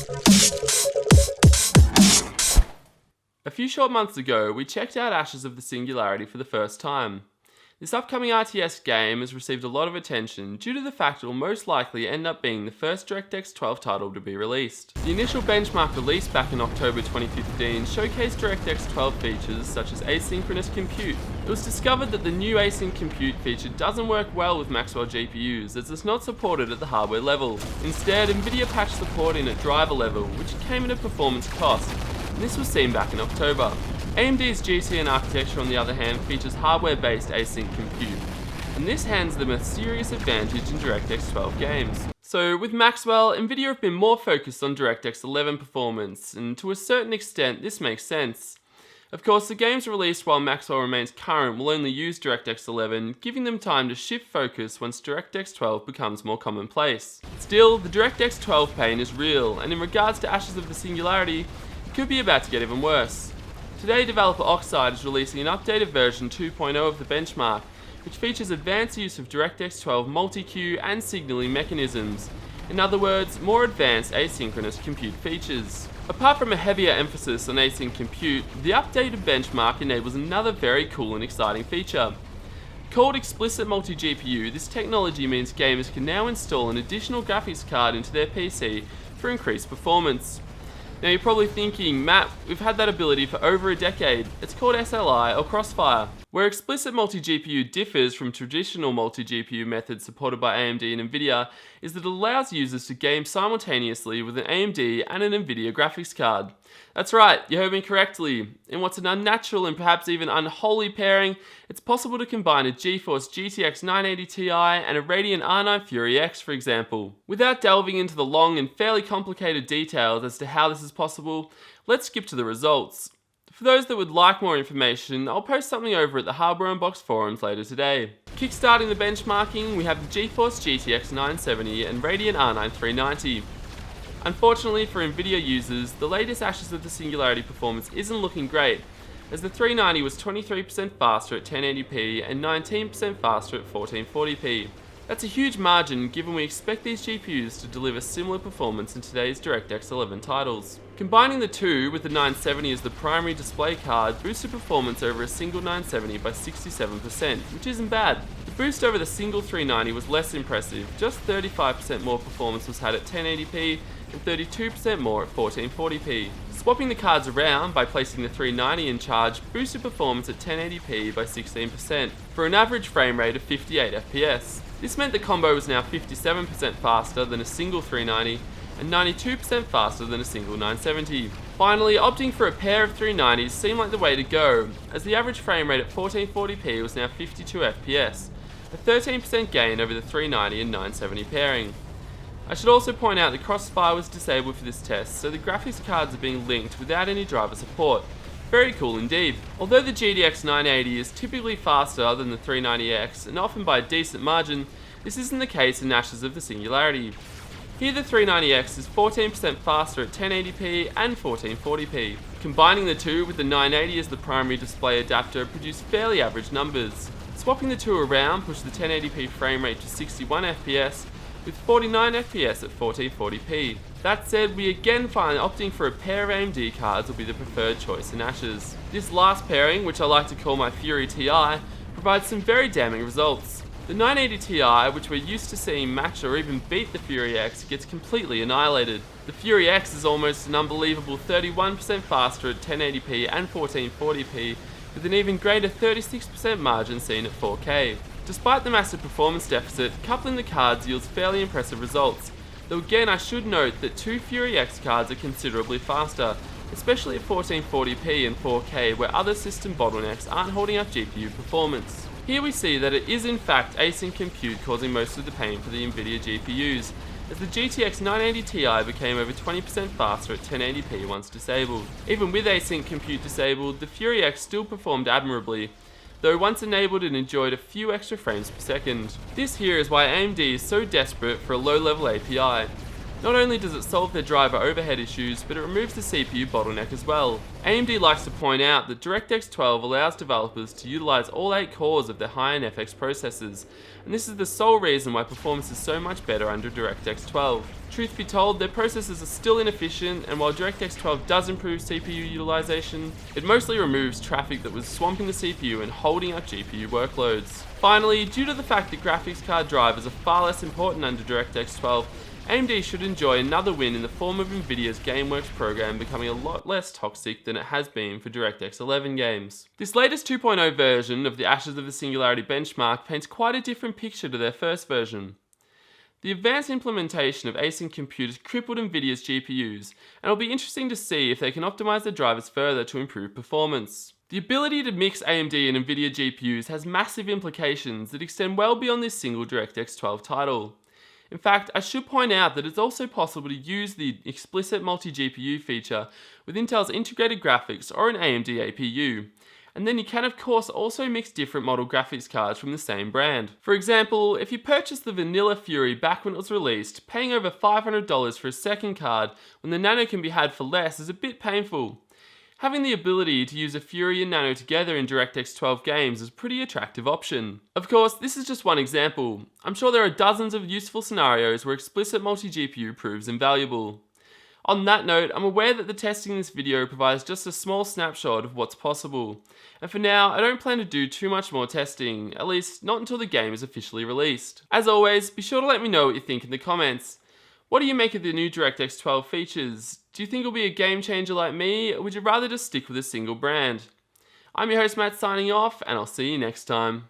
A few short months ago, we checked out Ashes of the Singularity for the first time. This upcoming RTS game has received a lot of attention due to the fact it will most likely end up being the first DirectX 12 title to be released. The initial benchmark release back in October 2015 showcased DirectX 12 features such as asynchronous compute. It was discovered that the new Async Compute feature doesn't work well with Maxwell GPUs as it's not supported at the hardware level. Instead, Nvidia patched support in at driver level, which came at a performance cost, and this was seen back in October. AMD's GTN architecture, on the other hand, features hardware-based async compute, and this hands them a serious advantage in DirectX 12 games. So with Maxwell, Nvidia have been more focused on DirectX 11 performance, and to a certain extent this makes sense. Of course, the games released while Maxwell remains current will only use DirectX 11, giving them time to shift focus once DirectX 12 becomes more commonplace. Still, the DirectX 12 pain is real, and in regards to Ashes of the Singularity, it could be about to get even worse. Today, developer Oxide is releasing an updated version 2.0 of the benchmark, which features advanced use of DirectX 12 multi-queue and signaling mechanisms. In other words, more advanced asynchronous compute features. Apart from a heavier emphasis on async compute, the updated benchmark enables another very cool and exciting feature. Called Explicit multi-GPU, this technology means gamers can now install an additional graphics card into their PC for increased performance. Now you're probably thinking, Matt, we've had that ability for over a decade. It's called SLI or Crossfire. Where Explicit multi-GPU differs from traditional multi-GPU methods supported by AMD and Nvidia is that it allows users to game simultaneously with an AMD and an Nvidia graphics card. That's right, you heard me correctly. In what's an unnatural and perhaps even unholy pairing, it's possible to combine a GeForce GTX 980 Ti and a Radeon R9 Fury X, for example. Without delving into the long and fairly complicated details as to how this is possible, let's skip to the results. For those that would like more information, I'll post something over at the Hardware Unboxed forums later today. Kickstarting the benchmarking, we have the GeForce GTX 970 and Radeon R9 390. Unfortunately for Nvidia users, the latest Ashes of the Singularity performance isn't looking great, as the 390 was 23% faster at 1080p and 19% faster at 1440p. That's a huge margin given we expect these GPUs to deliver similar performance in today's DirectX 11 titles. Combining the two with the 970 as the primary display card boosted performance over a single 970 by 67%, which isn't bad. The boost over the single 390 was less impressive, just 35% more performance was had at 1080p and 32% more at 1440p. Swapping the cards around by placing the 390 in charge boosted performance at 1080p by 16%, for an average frame rate of 58 FPS. This meant the combo was now 57% faster than a single 390 and 92% faster than a single 970. Finally, opting for a pair of 390s seemed like the way to go, as the average frame rate at 1440p was now 52 FPS, a 13% gain over the 390 and 970 pairing. I should also point out that Crossfire was disabled for this test, so the graphics cards are being linked without any driver support. Very cool indeed. Although the GTX 980 is typically faster than the 390X, and often by a decent margin, this isn't the case in Ashes of the Singularity. Here the 390X is 14% faster at 1080p and 1440p. Combining the two with the 980 as the primary display adapter produced fairly average numbers. Swapping the two around pushed the 1080p frame rate to 61 FPS, with 49 FPS at 1440p. That said, we again find opting for a pair of AMD cards will be the preferred choice in Ashes. This last pairing, which I like to call my Fury Ti, provides some very damning results. The 980 Ti, which we're used to seeing match or even beat the Fury X, gets completely annihilated. The Fury X is almost an unbelievable 31% faster at 1080p and 1440p, with an even greater 36% margin seen at 4K. Despite the massive performance deficit, coupling the cards yields fairly impressive results, though again I should note that two Fury X cards are considerably faster, especially at 1440p and 4K where other system bottlenecks aren't holding up GPU performance. Here we see that it is in fact Async Compute causing most of the pain for the Nvidia GPUs, as the GTX 980 Ti became over 20% faster at 1080p once disabled. Even with Async Compute disabled, the Fury X still performed admirably, though once enabled it enjoyed a few extra frames per second. This here is why AMD is so desperate for a low-level API. Not only does it solve their driver overhead issues, but it removes the CPU bottleneck as well. AMD likes to point out that DirectX 12 allows developers to utilize all 8 cores of their high-end FX processors, and this is the sole reason why performance is so much better under DirectX 12. Truth be told, their processors are still inefficient, and while DirectX 12 does improve CPU utilization, it mostly removes traffic that was swamping the CPU and holding up GPU workloads. Finally, due to the fact that graphics card drivers are far less important under DirectX 12, AMD should enjoy another win in the form of Nvidia's GameWorks program becoming a lot less toxic than it has been for DirectX 11 games. This latest 2.0 version of the Ashes of the Singularity benchmark paints quite a different picture to their first version. The advanced implementation of Async Compute has crippled Nvidia's GPUs, and it'll be interesting to see if they can optimize their drivers further to improve performance. The ability to mix AMD and Nvidia GPUs has massive implications that extend well beyond this single DirectX 12 title. In fact, I should point out that it's also possible to use the Explicit multi-GPU feature with Intel's integrated graphics or an AMD APU. And then you can of course also mix different model graphics cards from the same brand. For example, if you purchased the Vanilla Fury back when it was released, paying over $500 for a second card when the Nano can be had for less is a bit painful. Having the ability to use a Fury and Nano together in DirectX 12 games is a pretty attractive option. Of course, this is just one example. I'm sure there are dozens of useful scenarios where Explicit multi-GPU proves invaluable. On that note, I'm aware that the testing in this video provides just a small snapshot of what's possible. And for now, I don't plan to do too much more testing, at least not until the game is officially released. As always, be sure to let me know what you think in the comments. What do you make of the new DirectX 12 features? Do you think it'll be a game changer like me, or would you rather just stick with a single brand? I'm your host Matt signing off, and I'll see you next time.